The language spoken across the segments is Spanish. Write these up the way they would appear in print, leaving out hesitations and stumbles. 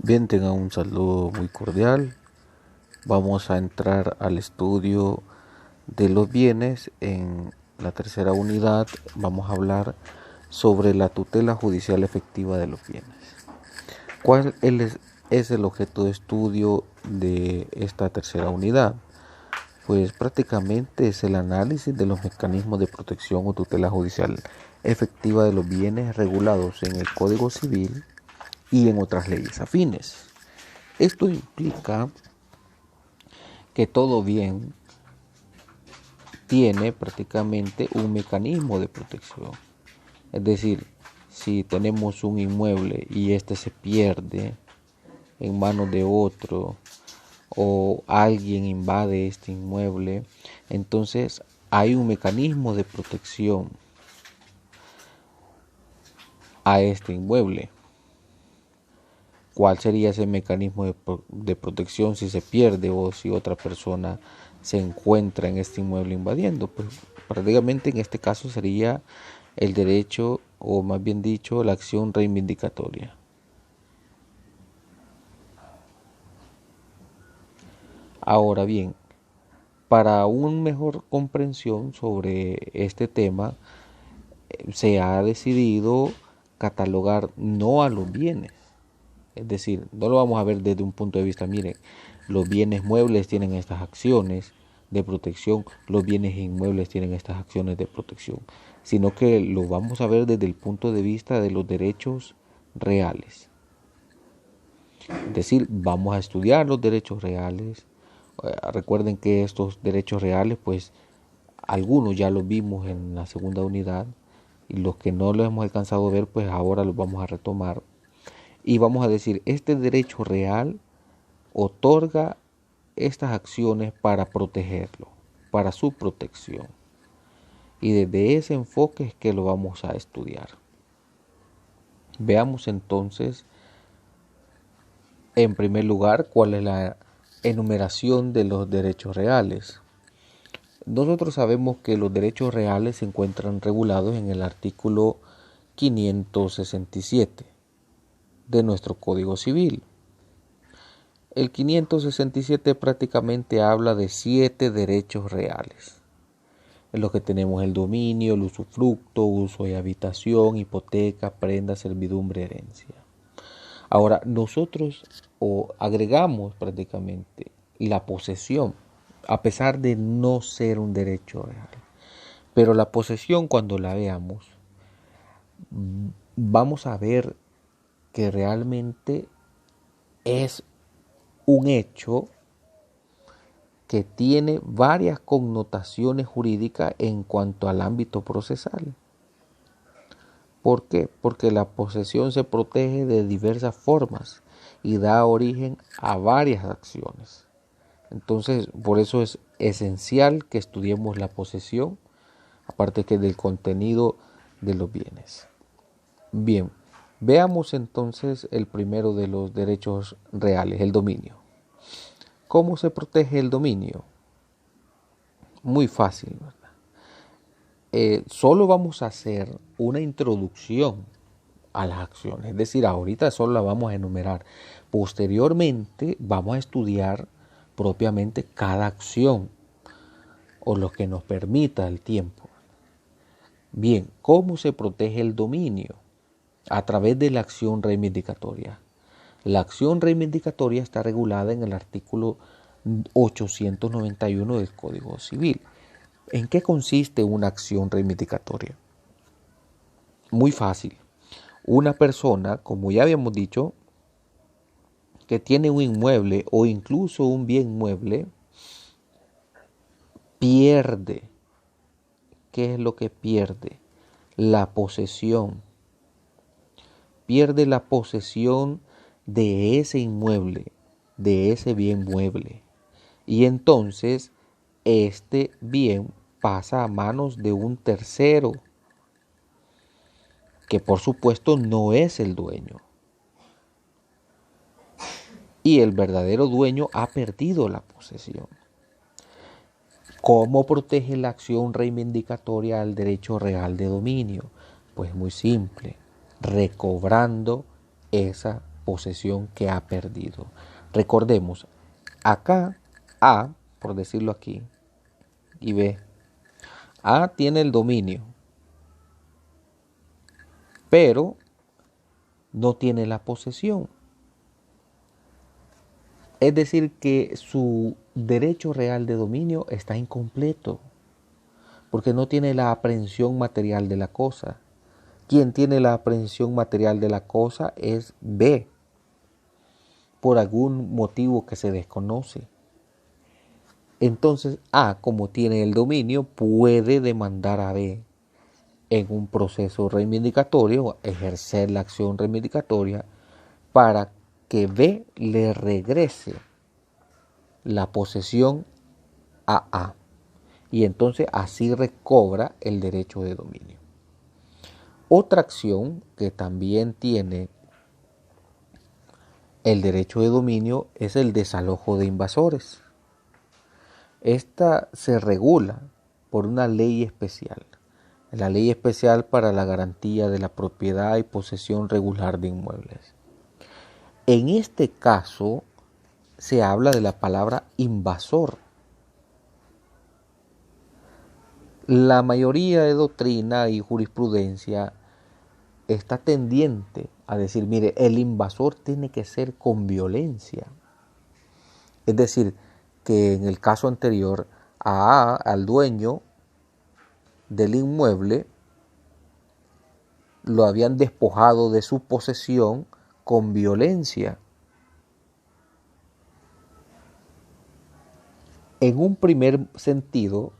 Bien, tengan un saludo muy cordial. Vamos a entrar al estudio de los bienes. En la tercera unidad vamos a hablar sobre la tutela judicial efectiva de los bienes. ¿Cuál es el objeto de estudio de esta tercera unidad? Pues prácticamente es el análisis de los mecanismos de protección o tutela judicial efectiva de los bienes regulados en el Código Civil y en otras leyes afines. Esto implica que todo bien tiene prácticamente un mecanismo de protección. Es decir, si tenemos un inmueble y este se pierde en manos de otro o alguien invade este inmueble, entonces hay un mecanismo de protección a este inmueble. ¿Cuál sería ese mecanismo de protección si se pierde o si otra persona se encuentra en este inmueble invadiendo? Pues prácticamente en este caso sería el derecho, o más bien dicho, la acción reivindicatoria. Ahora bien, para una mejor comprensión sobre este tema, se ha decidido catalogar no a los bienes. Es decir, no lo vamos a ver desde un punto de vista, miren, los bienes muebles tienen estas acciones de protección, los bienes inmuebles tienen estas acciones de protección, sino que lo vamos a ver desde el punto de vista de los derechos reales. Es decir, vamos a estudiar los derechos reales. Recuerden que estos derechos reales, pues algunos ya los vimos en la segunda unidad y los que no los hemos alcanzado a ver, pues ahora los vamos a retomar. Y vamos a decir, este derecho real otorga estas acciones para protegerlo, para su protección. Y desde ese enfoque es que lo vamos a estudiar. Veamos entonces, en primer lugar, cuál es la enumeración de los derechos reales. Nosotros sabemos que los derechos reales se encuentran regulados en el artículo 567 de nuestro Código Civil. El 567 prácticamente habla de 7 derechos reales, en los que tenemos el dominio, el usufructo, uso y habitación, hipoteca, prenda, servidumbre, herencia. Ahora, nosotros agregamos prácticamente la posesión, a pesar de no ser un derecho real. Pero la posesión, cuando la veamos, vamos a ver que realmente es un hecho que tiene varias connotaciones jurídicas en cuanto al ámbito procesal. ¿Por qué? Porque la posesión se protege de diversas formas y da origen a varias acciones. Entonces, por eso es esencial que estudiemos la posesión, aparte que del contenido de los bienes. Bien, veamos entonces el primero de los derechos reales, el dominio. ¿Cómo se protege el dominio? Muy fácil, ¿verdad? Solo vamos a hacer una introducción a las acciones, es decir, ahorita solo la vamos a enumerar. Posteriormente vamos a estudiar propiamente cada acción o lo que nos permita el tiempo. Bien, ¿cómo se protege el dominio? A través de la acción reivindicatoria. La acción reivindicatoria está regulada en el artículo 891 del Código Civil. ¿En qué consiste una acción reivindicatoria? Muy fácil. Una persona, como ya habíamos dicho, que tiene un inmueble o incluso un bien mueble, pierde. ¿Qué es lo que pierde? La posesión. Pierde la posesión de ese inmueble, de ese bien mueble. Y entonces este bien pasa a manos de un tercero, que por supuesto no es el dueño. Y el verdadero dueño ha perdido la posesión. ¿Cómo protege la acción reivindicatoria al derecho real de dominio? Pues muy simple, recobrando esa posesión que ha perdido. Recordemos, acá A, por decirlo aquí, y B, A tiene el dominio, pero no tiene la posesión. Es decir, que su derecho real de dominio está incompleto, porque no tiene la aprehensión material de la cosa. Quien tiene la aprehensión material de la cosa es B, por algún motivo que se desconoce. Entonces A, como tiene el dominio, puede demandar a B en un proceso reivindicatorio, ejercer la acción reivindicatoria para que B le regrese la posesión a A. Y entonces así recobra el derecho de dominio. Otra acción que también tiene el derecho de dominio es el desalojo de invasores. Esta se regula por una ley especial, la Ley Especial para la Garantía de la Propiedad y Posesión Regular de Inmuebles. En este caso se habla de la palabra invasor. La mayoría de doctrina y jurisprudencia está tendiente a decir, mire, el invasor tiene que ser con violencia. Es decir, que en el caso anterior, al dueño del inmueble lo habían despojado de su posesión con violencia. En un primer sentido,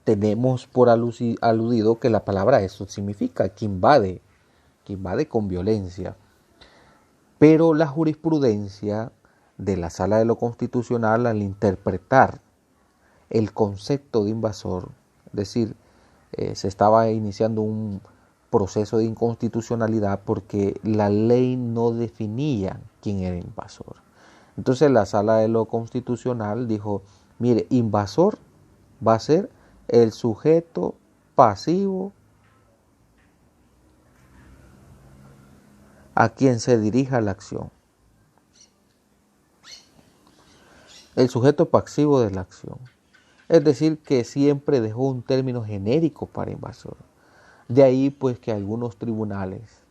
tenemos por aludido que la palabra eso significa que invade con violencia. Pero la jurisprudencia de la Sala de lo Constitucional, al interpretar el concepto de invasor, es decir, se estaba iniciando un proceso de inconstitucionalidad porque la ley no definía quién era invasor. Entonces la Sala de lo Constitucional dijo, mire, invasor va a ser el sujeto pasivo a quien se dirija la acción. El sujeto pasivo de la acción. Es decir, que siempre dejó un término genérico para invasor. De ahí pues que algunos tribunales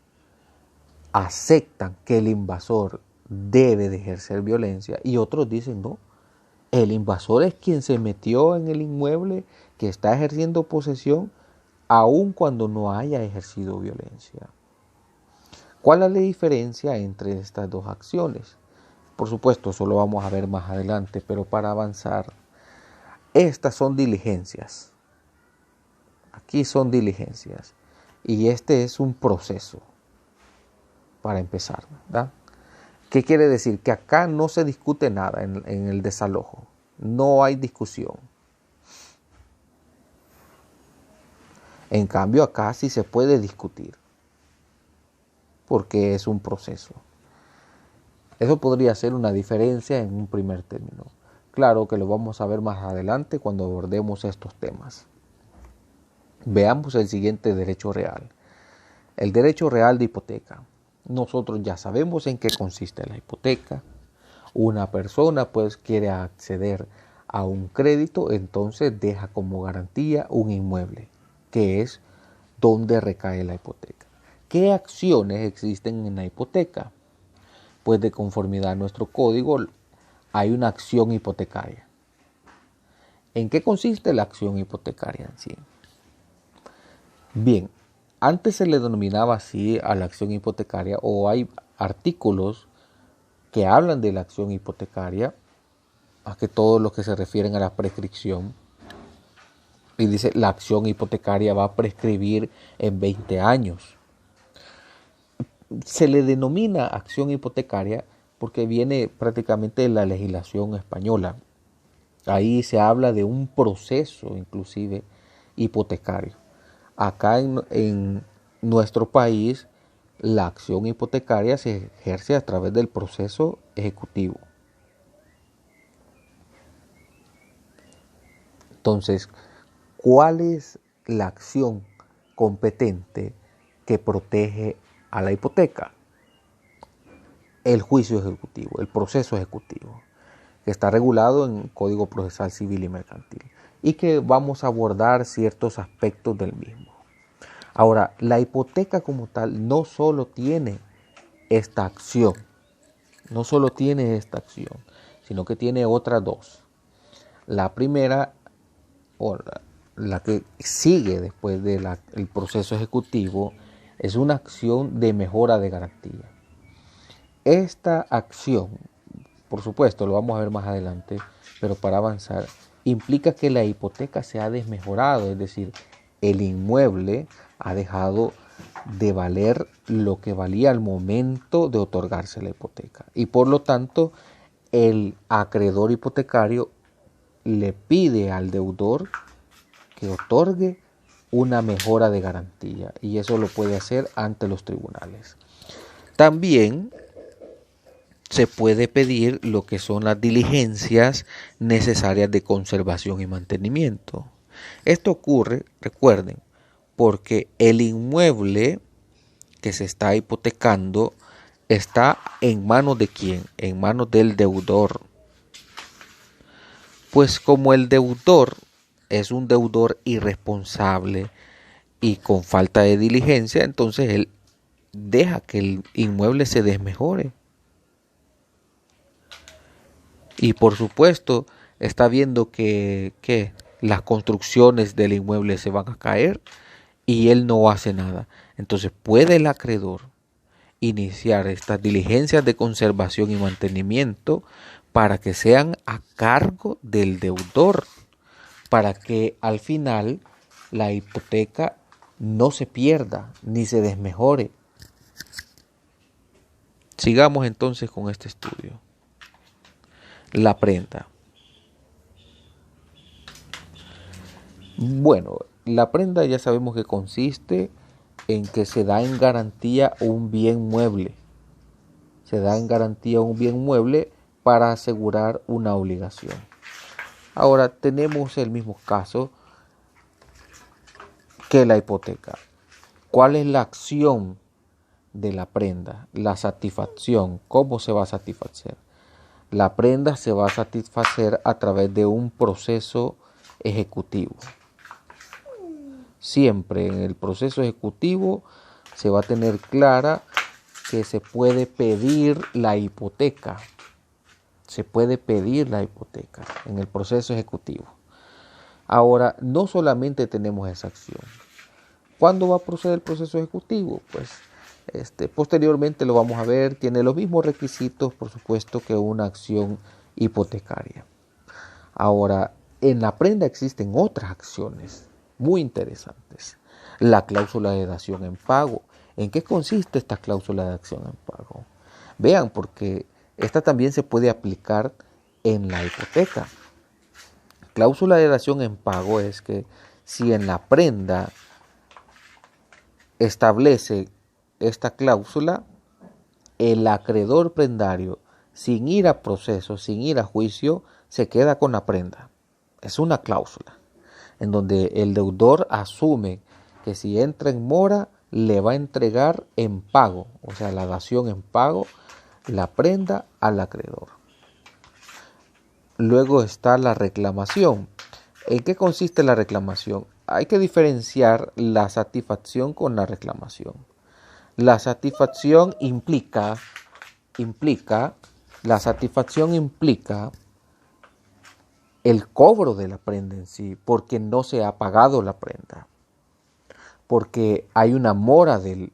aceptan que el invasor debe de ejercer violencia y otros dicen no, el invasor es quien se metió en el inmueble, que está ejerciendo posesión aun cuando no haya ejercido violencia. ¿Cuál es la diferencia entre estas dos acciones? Por supuesto, eso lo vamos a ver más adelante, pero para avanzar, estas son diligencias. Aquí son diligencias. Y este es un proceso para empezar, ¿verdad? ¿Qué quiere decir? Que acá no se discute nada en el desalojo. No hay discusión. En cambio, acá sí se puede discutir. Porque es un proceso. Eso podría ser una diferencia en un primer término. Claro que lo vamos a ver más adelante cuando abordemos estos temas. Veamos el siguiente derecho real. El derecho real de hipoteca. Nosotros ya sabemos en qué consiste la hipoteca. Una persona pues quiere acceder a un crédito, entonces deja como garantía un inmueble, que es donde recae la hipoteca. ¿Qué acciones existen en la hipoteca? Pues de conformidad a nuestro código hay una acción hipotecaria. ¿En qué consiste la acción hipotecaria en sí? Bien, antes se le denominaba así a la acción hipotecaria, o hay artículos que hablan de la acción hipotecaria, más que todo los que se refieren a la prescripción, y dice la acción hipotecaria va a prescribir en 20 años. Se le denomina acción hipotecaria porque viene prácticamente de la legislación española. Ahí se habla de un proceso inclusive hipotecario. Acá en nuestro país la acción hipotecaria se ejerce a través del proceso ejecutivo. Entonces, ¿cuál es la acción competente que protege a la hipoteca? el juicio ejecutivo, el proceso ejecutivo, que está regulado en Código Procesal Civil y Mercantil y que vamos a abordar ciertos aspectos del mismo. Ahora, la hipoteca como tal no solo tiene esta acción, sino que tiene otras dos. La primera, o la que sigue después del proceso ejecutivo, es una acción de mejora de garantía. Esta acción, por supuesto, lo vamos a ver más adelante, pero para avanzar, implica que la hipoteca se ha desmejorado, es decir, el inmueble ha dejado de valer lo que valía al momento de otorgarse la hipoteca. Y por lo tanto, el acreedor hipotecario le pide al deudor que otorgue una mejora de garantía, y eso lo puede hacer ante los tribunales. También se puede pedir lo que son las diligencias necesarias de conservación y mantenimiento. Esto ocurre, recuerden, porque el inmueble que se está hipotecando está en manos de quién, en manos del deudor. Pues como el deudor es un deudor irresponsable y con falta de diligencia, entonces él deja que el inmueble se desmejore. Y por supuesto está viendo que las construcciones del inmueble se van a caer y él no hace nada. Entonces puede el acreedor iniciar estas diligencias de conservación y mantenimiento para que sean a cargo del deudor, para que al final la hipoteca no se pierda ni se desmejore. Sigamos entonces con este estudio. La prenda. Bueno, la prenda ya sabemos que consiste en que se da en garantía un bien mueble. Se da en garantía un bien mueble para asegurar una obligación. Ahora tenemos el mismo caso que la hipoteca. ¿Cuál es la acción de la prenda? La satisfacción. ¿Cómo se va a satisfacer? La prenda se va a satisfacer a través de un proceso ejecutivo. Siempre en el proceso ejecutivo se va a tener clara que se puede pedir la hipoteca. Se puede pedir la hipoteca en el proceso ejecutivo. Ahora, no solamente tenemos esa acción. ¿Cuándo va a proceder el proceso ejecutivo? Pues posteriormente lo vamos a ver. Tiene los mismos requisitos, por supuesto, que una acción hipotecaria. Ahora, en la prenda existen otras acciones muy interesantes. La cláusula de dación en pago. ¿En qué consiste esta cláusula de dación en pago? Vean, porque esta también se puede aplicar en la hipoteca. Cláusula de dación en pago es que si en la prenda establece esta cláusula, el acreedor prendario, sin ir a proceso, sin ir a juicio, se queda con la prenda. Es una cláusula en donde el deudor asume que si entra en mora, le va a entregar en pago, o sea, la dación en pago, la prenda al acreedor. Luego está la reclamación. ¿En qué consiste la reclamación? Hay que diferenciar la satisfacción con la reclamación. La satisfacción implica el cobro de la prenda en sí, porque no se ha pagado la prenda, porque hay una mora del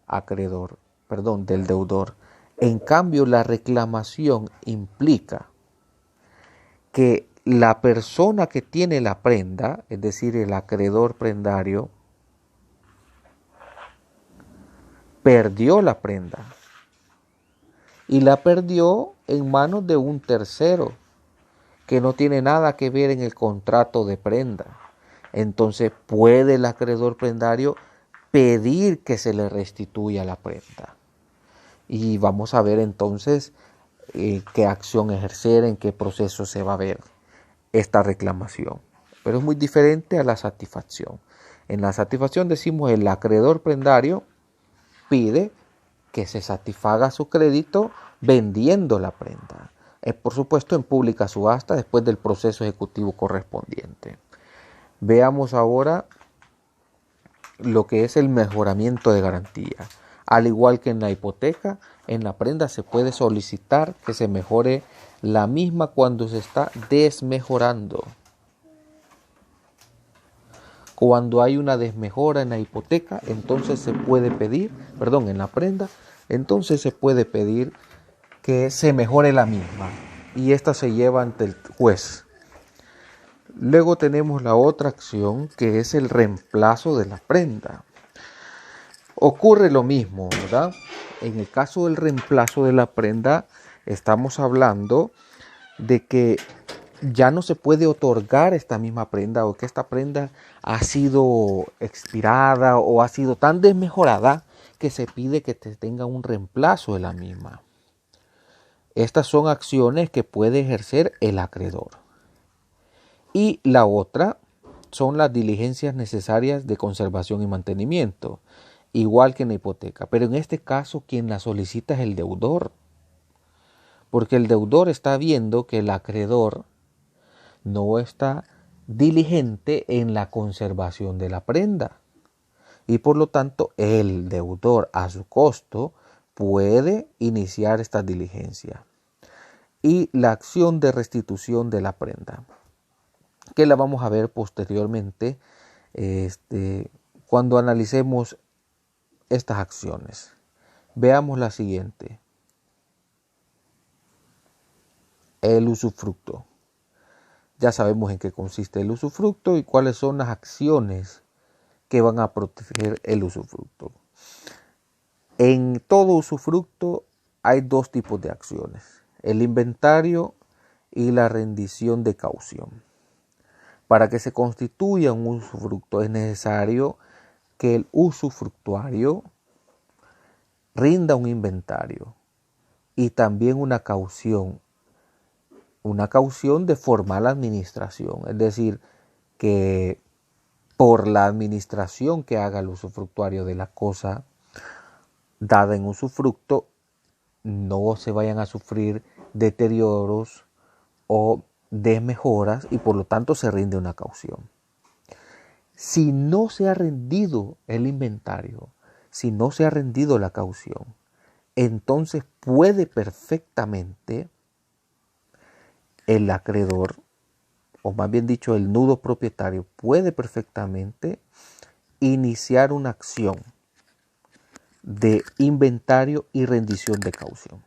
del deudor. En cambio, la reclamación implica que la persona que tiene la prenda, es decir, el acreedor prendario, perdió la prenda y la perdió en manos de un tercero que no tiene nada que ver en el contrato de prenda. Entonces puede el acreedor prendario pedir que se le restituya la prenda. Y vamos a ver entonces qué acción ejercer, en qué proceso se va a ver esta reclamación. Pero es muy diferente a la satisfacción. En la satisfacción decimos el acreedor prendario pide que se satisfaga su crédito vendiendo la prenda. Por supuesto, en pública subasta después del proceso ejecutivo correspondiente. Veamos ahora lo que es el mejoramiento de garantía. Al igual que en la hipoteca, en la prenda se puede solicitar que se mejore la misma cuando se está desmejorando. Cuando hay una desmejora en la hipoteca, entonces se puede pedir, en la prenda, entonces se puede pedir que se mejore la misma y esta se lleva ante el juez. Luego tenemos la otra acción, que es el reemplazo de la prenda. Ocurre lo mismo, ¿verdad? En el caso del reemplazo de la prenda, estamos hablando de que ya no se puede otorgar esta misma prenda, o que esta prenda ha sido expirada o ha sido tan desmejorada que se pide que tenga un reemplazo de la misma. Estas son acciones que puede ejercer el acreedor. Y la otra son las diligencias necesarias de conservación y mantenimiento, igual que en la hipoteca. Pero en este caso, quien la solicita es el deudor, porque el deudor está viendo que el acreedor no está diligente en la conservación de la prenda. Y por lo tanto, el deudor a su costo puede iniciar esta diligencia. Y la acción de restitución de la prenda, que la vamos a ver posteriormente cuando analicemos estas acciones. Veamos la siguiente. El usufructo. Ya sabemos en qué consiste el usufructo y cuáles son las acciones que van a proteger el usufructo. En todo usufructo hay dos tipos de acciones: el inventario y la rendición de caución. Para que se constituya un usufructo es necesario que el usufructuario rinda un inventario y también una caución de formal administración, es decir, que por la administración que haga el usufructuario de la cosa dada en usufructo no se vayan a sufrir deterioros o desmejoras y por lo tanto se rinde una caución. Si no se ha rendido el inventario, si no se ha rendido la caución, entonces puede perfectamente el acreedor, o más bien dicho el nudo propietario, puede perfectamente iniciar una acción de inventario y rendición de caución.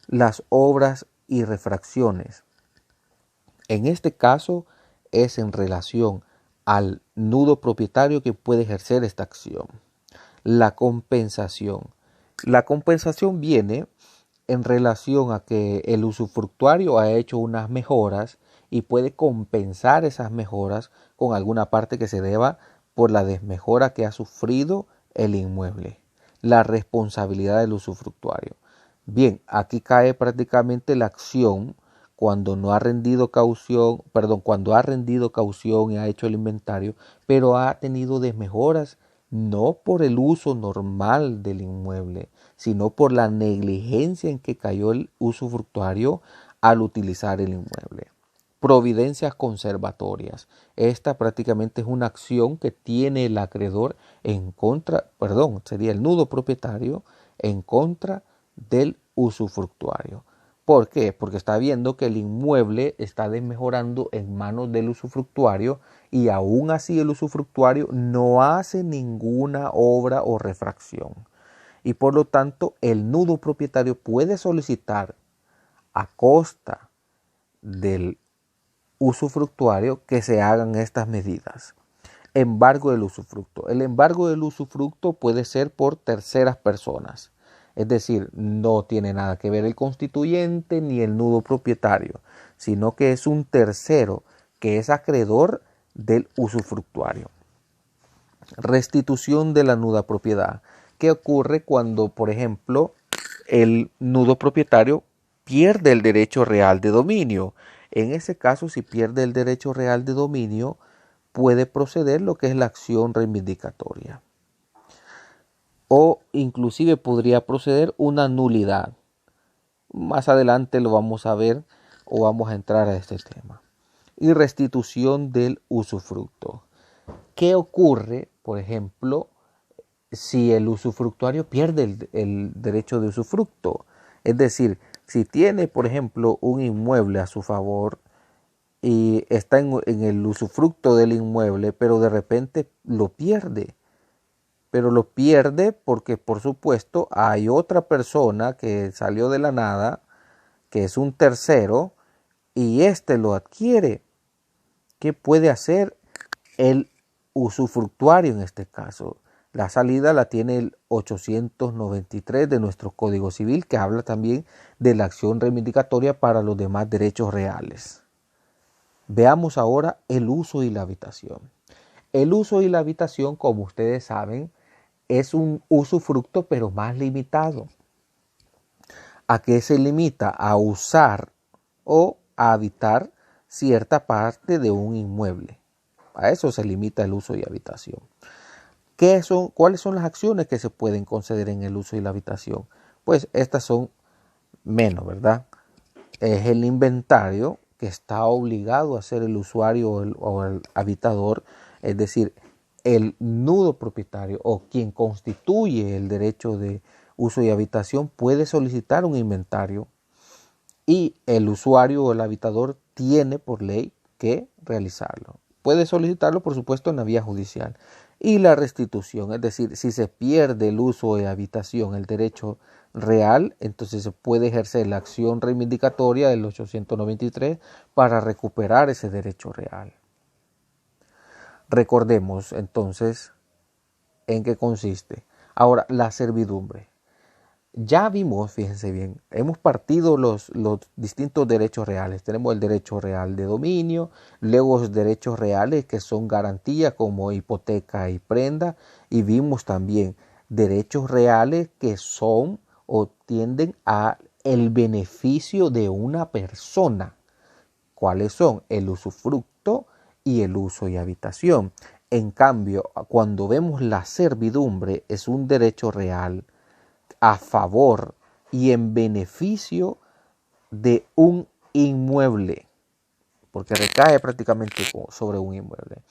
Las obras y refracciones. En este caso es en relación al nudo propietario que puede ejercer esta acción. La compensación. La compensación viene en relación a que el usufructuario ha hecho unas mejoras y puede compensar esas mejoras con alguna parte que se deba por la desmejora que ha sufrido el inmueble. La responsabilidad del usufructuario. Bien, aquí cae prácticamente la acción cuando no ha rendido caución, cuando ha rendido caución y ha hecho el inventario, pero ha tenido desmejoras no por el uso normal del inmueble, sino por la negligencia en que cayó el usufructuario al utilizar el inmueble. Providencias conservatorias. Esta prácticamente es una acción que tiene el acreedor sería el nudo propietario en contra del usufructuario. ¿Por qué? Porque está viendo que el inmueble está desmejorando en manos del usufructuario y aún así el usufructuario no hace ninguna obra o refracción. Y por lo tanto el nudo propietario puede solicitar a costa del usufructuario que se hagan estas medidas. Embargo del usufructo. El embargo del usufructo puede ser por terceras personas. Es decir, no tiene nada que ver el constituyente ni el nudo propietario, sino que es un tercero que es acreedor del usufructuario. Restitución de la nuda propiedad. ¿Qué ocurre cuando, por ejemplo, el nudo propietario pierde el derecho real de dominio? En ese caso, si pierde el derecho real de dominio, puede proceder lo que es la acción reivindicatoria. o inclusive podría proceder una nulidad. Más adelante lo vamos a ver o vamos a entrar a este tema. Y restitución del usufructo. ¿Qué ocurre, por ejemplo, si el usufructuario pierde el derecho de usufructo? Es decir, si tiene, por ejemplo, un inmueble a su favor y está en el usufructo del inmueble, pero de repente lo pierde. Pero lo pierde porque, por supuesto, hay otra persona que salió de la nada, que es un tercero, y éste lo adquiere. ¿Qué puede hacer el usufructuario en este caso? La salida la tiene el 893 de nuestro Código Civil, que habla también de la acción reivindicatoria para los demás derechos reales. Veamos ahora el uso y la habitación. El uso y la habitación, como ustedes saben, es un usufructo pero más limitado. ¿A qué se limita? A usar o a habitar cierta parte de un inmueble. A eso se limita el uso y habitación. ¿Cuáles son las acciones que se pueden conceder en el uso y la habitación? Pues estas son menos, ¿verdad? Es el inventario que está obligado a hacer el usuario o el habitador, es decir, el nudo propietario o quien constituye el derecho de uso y habitación puede solicitar un inventario y el usuario o el habitador tiene por ley que realizarlo. Puede solicitarlo, por supuesto, en la vía judicial. Y la restitución, es decir, si se pierde el uso de habitación, el derecho real, entonces se puede ejercer la acción reivindicatoria del 893 para recuperar ese derecho real. Recordemos entonces en qué consiste. Ahora, la servidumbre. Ya vimos, fíjense bien, hemos partido los distintos derechos reales. Tenemos el derecho real de dominio, luego los derechos reales que son garantía como hipoteca y prenda, y vimos también derechos reales que son o tienden a el beneficio de una persona. ¿Cuáles son? El usufructo y el uso y habitación. En cambio, cuando vemos la servidumbre, es un derecho real a favor y en beneficio de un inmueble, porque recae prácticamente sobre un inmueble.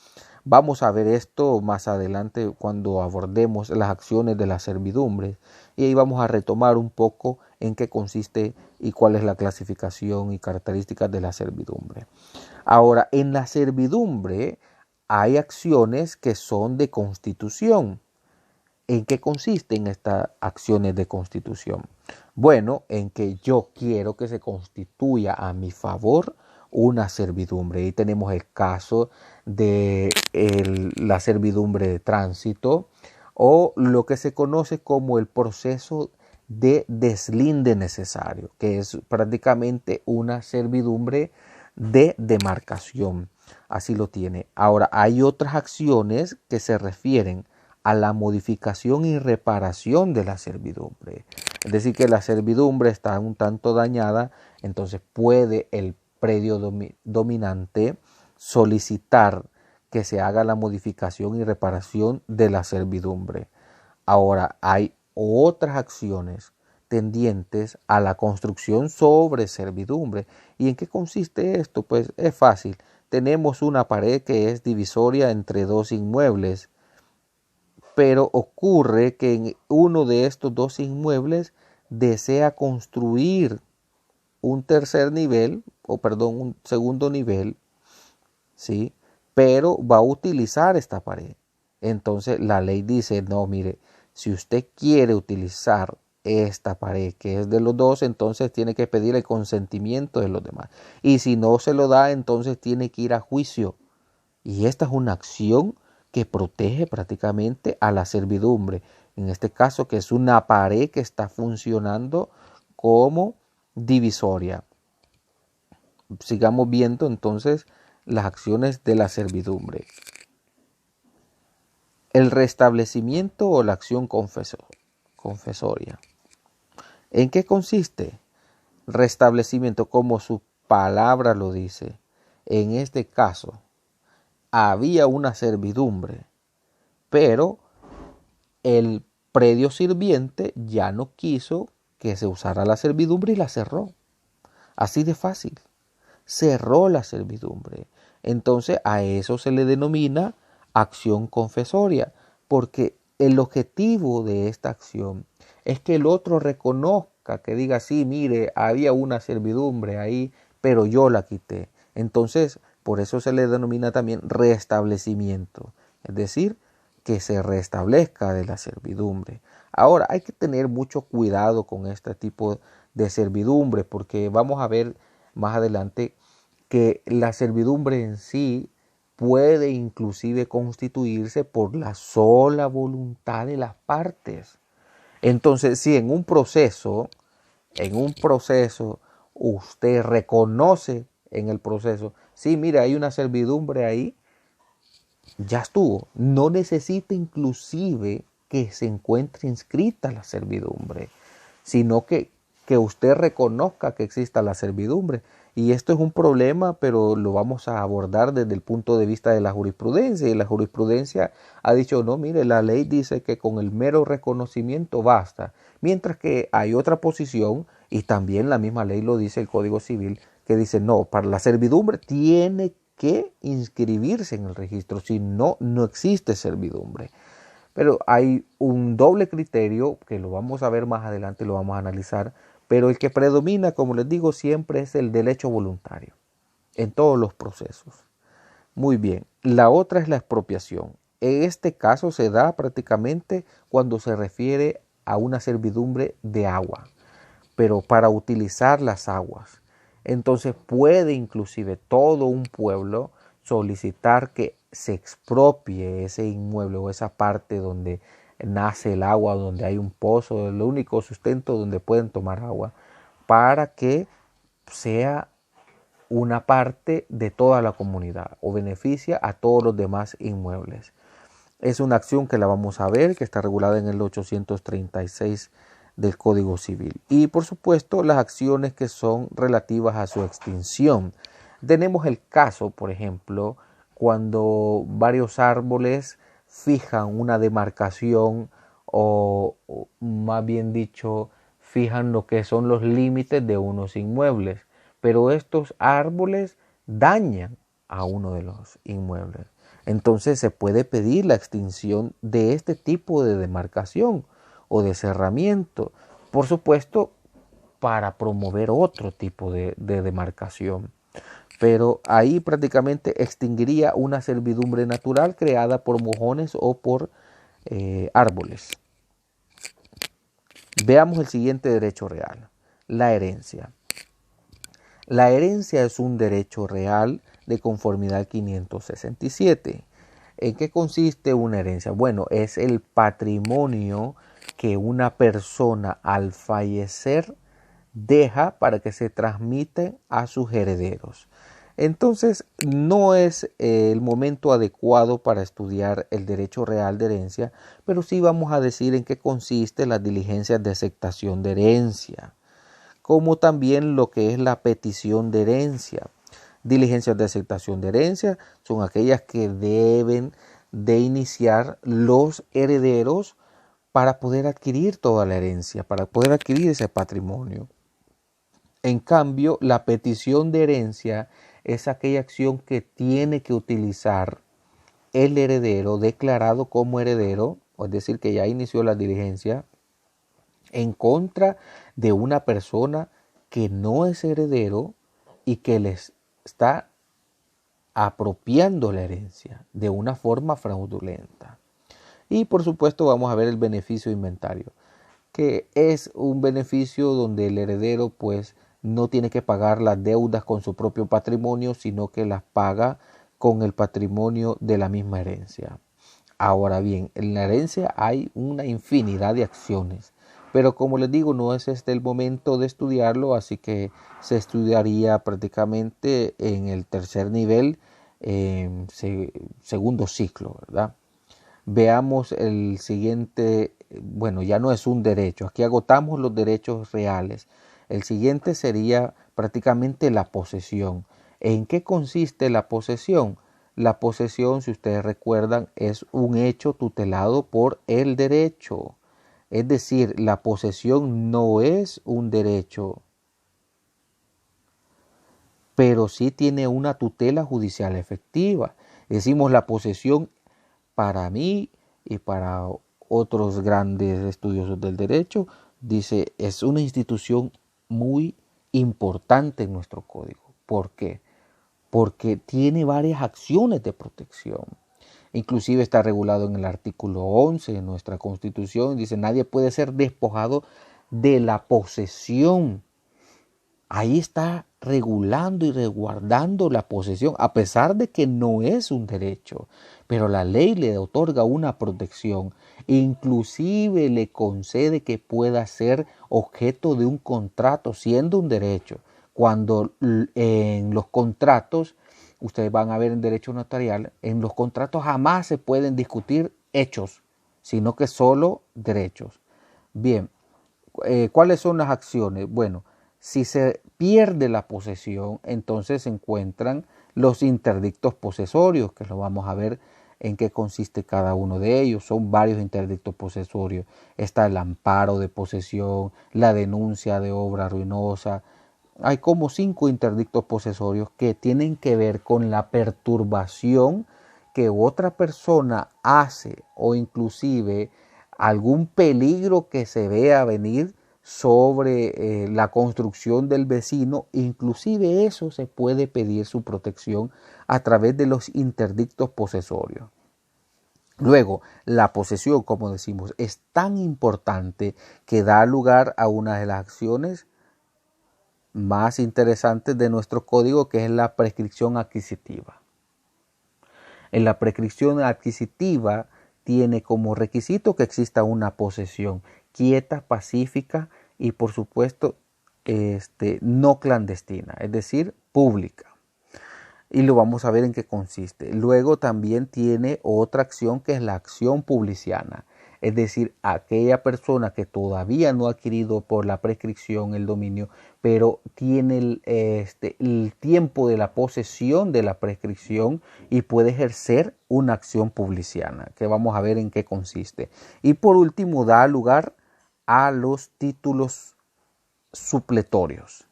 Vamos a ver esto más adelante cuando abordemos las acciones de la servidumbre y ahí vamos a retomar un poco en qué consiste y cuál es la clasificación y características de la servidumbre. Ahora, en la servidumbre hay acciones que son de constitución. ¿En qué consisten estas acciones de constitución? Bueno, en que yo quiero que se constituya a mi favor una servidumbre. Ahí tenemos el caso de la servidumbre de tránsito o lo que se conoce como el proceso de deslinde necesario, que es prácticamente una servidumbre de demarcación. Así lo tiene. Ahora, hay otras acciones que se refieren a la modificación y reparación de la servidumbre. Es decir, que la servidumbre está un tanto dañada, entonces puede el predio dominante solicitar que se haga la modificación y reparación de la servidumbre. Ahora, hay otras acciones tendientes a la construcción sobre servidumbre. ¿Y en qué consiste esto? Pues es fácil. Tenemos una pared que es divisoria entre dos inmuebles, pero ocurre que en uno de estos dos inmuebles desea construir un tercer nivel, un segundo nivel, ¿sí? Pero va a utilizar esta pared. Entonces la ley dice, no, mire, si usted quiere utilizar esta pared que es de los dos, entonces tiene que pedir el consentimiento de los demás. Y si no se lo da, entonces tiene que ir a juicio. Y esta es una acción que protege prácticamente a la servidumbre. En este caso, que es una pared que está funcionando como divisoria. Sigamos viendo entonces las acciones de la servidumbre. El restablecimiento o la acción confesoria. ¿En qué consiste? Restablecimiento, como su palabra lo dice. En este caso, había una servidumbre, pero el predio sirviente ya no quiso que se usara la servidumbre y la cerró. Así de fácil. Cerró la servidumbre. Entonces a eso se le denomina acción confesoria, porque el objetivo de esta acción es que el otro reconozca, que diga, sí, mire, había una servidumbre ahí, pero yo la quité. Entonces, por eso se le denomina también restablecimiento, es decir, que se restablezca de la servidumbre. Ahora, hay que tener mucho cuidado con este tipo de servidumbre, porque vamos a ver más adelante que la servidumbre en sí puede inclusive constituirse por la sola voluntad de las partes. Entonces, si en un proceso, usted reconoce en el proceso, sí, mira, hay una servidumbre ahí, ya estuvo. No necesita inclusive que se encuentre inscrita la servidumbre, sino que usted reconozca que exista la servidumbre. Y esto es un problema, pero lo vamos a abordar desde el punto de vista de la jurisprudencia. Y la jurisprudencia ha dicho, no, mire, la ley dice que con el mero reconocimiento basta. Mientras que hay otra posición, y también la misma ley lo dice el Código Civil, que dice, no, para la servidumbre tiene que inscribirse en el registro, si no, no existe servidumbre. Pero hay un doble criterio que lo vamos a ver más adelante, lo vamos a analizar, pero el que predomina, como les digo, siempre es el del hecho voluntario en todos los procesos. Muy bien, la otra es la expropiación. En este caso se da prácticamente cuando se refiere a una servidumbre de agua, pero para utilizar las aguas. Entonces puede inclusive todo un pueblo solicitar que se expropie ese inmueble o esa parte donde nace el agua, donde hay un pozo, el único sustento donde pueden tomar agua, para que sea una parte de toda la comunidad o beneficia a todos los demás inmuebles. Es una acción que la vamos a ver, que está regulada en el 836 del Código Civil. Y por supuesto las acciones que son relativas a su extinción. Tenemos el caso, por ejemplo, cuando varios árboles fijan una demarcación o más bien dicho, fijan lo que son los límites de unos inmuebles, pero estos árboles dañan a uno de los inmuebles. Entonces se puede pedir la extinción de este tipo de demarcación o de cerramiento, por supuesto, para promover otro tipo de demarcación. Pero ahí prácticamente extinguiría una servidumbre natural creada por mojones o por árboles. Veamos el siguiente derecho real, la herencia. La herencia es un derecho real de conformidad al 567. ¿En qué consiste una herencia? Bueno, es el patrimonio que una persona al fallecer deja para que se transmite a sus herederos. Entonces, no es el momento adecuado para estudiar el derecho real de herencia, pero sí vamos a decir en qué consiste las diligencias de aceptación de herencia, como también lo que es la petición de herencia. Diligencias de aceptación de herencia son aquellas que deben de iniciar los herederos para poder adquirir toda la herencia, para poder adquirir ese patrimonio. En cambio, la petición de herencia es aquella acción que tiene que utilizar el heredero declarado como heredero, es decir, que ya inició la diligencia, en contra de una persona que no es heredero y que les está apropiando la herencia de una forma fraudulenta. Y por supuesto vamos a ver el beneficio inventario, que es un beneficio donde el heredero pues no tiene que pagar las deudas con su propio patrimonio, sino que las paga con el patrimonio de la misma herencia. Ahora bien, en la herencia hay una infinidad de acciones, pero como les digo, no es este el momento de estudiarlo, así que se estudiaría prácticamente en el tercer nivel, segundo ciclo, ¿verdad? Veamos el siguiente, bueno, ya no es un derecho, aquí agotamos los derechos reales. El siguiente sería prácticamente la posesión. ¿En qué consiste la posesión? La posesión, si ustedes recuerdan, es un hecho tutelado por el derecho. Es decir, la posesión no es un derecho, pero sí tiene una tutela judicial efectiva. Decimos la posesión para mí y para otros grandes estudiosos del derecho, dice, es una institución muy importante en nuestro código. ¿Por qué? Porque tiene varias acciones de protección. Inclusive está regulado en el artículo 11 de nuestra Constitución. Dice, nadie puede ser despojado de la posesión. Ahí está regulando y resguardando la posesión, a pesar de que no es un derecho, pero la ley le otorga una protección, inclusive le concede que pueda ser objeto de un contrato, siendo un derecho. Cuando en los contratos, ustedes van a ver en derecho notarial, en los contratos jamás se pueden discutir hechos, sino que solo derechos. Bien, ¿cuáles son las acciones? Bueno, si se pierde la posesión, entonces se encuentran los interdictos posesorios, que lo vamos a ver en qué consiste cada uno de ellos. Son varios interdictos posesorios. Está el amparo de posesión, la denuncia de obra ruinosa. Hay como 5 interdictos posesorios que tienen que ver con la perturbación que otra persona hace o inclusive algún peligro que se vea venir sobre la construcción del vecino. Inclusive eso se puede pedir su protección a través de los interdictos posesorios. Luego, la posesión, como decimos, es tan importante que da lugar a una de las acciones más interesantes de nuestro código, que es la prescripción adquisitiva. En la prescripción adquisitiva tiene como requisito que exista una posesión quieta, pacífica y por supuesto no clandestina, es decir, pública. Y lo vamos a ver en qué consiste. Luego también tiene otra acción que es la acción publiciana. Es decir, aquella persona que todavía no ha adquirido por la prescripción el dominio, pero tiene el tiempo de la posesión de la prescripción y puede ejercer una acción publiciana, que vamos a ver en qué consiste. Y por último, da lugar a los títulos supletorios.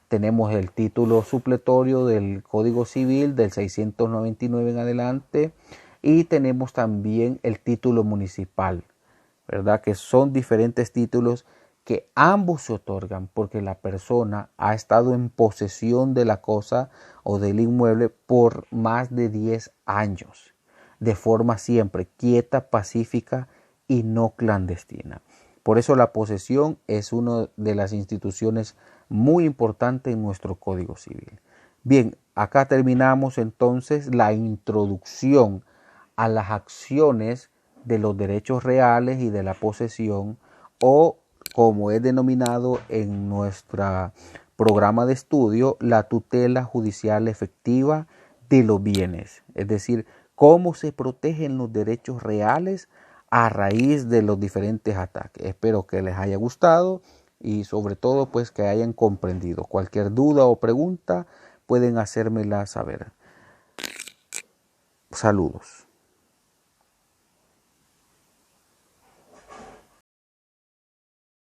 Tenemos el título supletorio del Código Civil del 699 en adelante y tenemos también el título municipal, ¿verdad? Que son diferentes títulos que ambos se otorgan porque la persona ha estado en posesión de la cosa o del inmueble por más de 10 años, de forma siempre quieta, pacífica y no clandestina. Por eso la posesión es una de las instituciones muy importantes en nuestro Código Civil. Bien, acá terminamos entonces la introducción a las acciones de los derechos reales y de la posesión, o como es denominado en nuestro programa de estudio, la tutela judicial efectiva de los bienes. Es decir, cómo se protegen los derechos reales a raíz de los diferentes ataques. Espero que les haya gustado y sobre todo pues que hayan comprendido. Cualquier duda o pregunta pueden hacérmela saber. Saludos.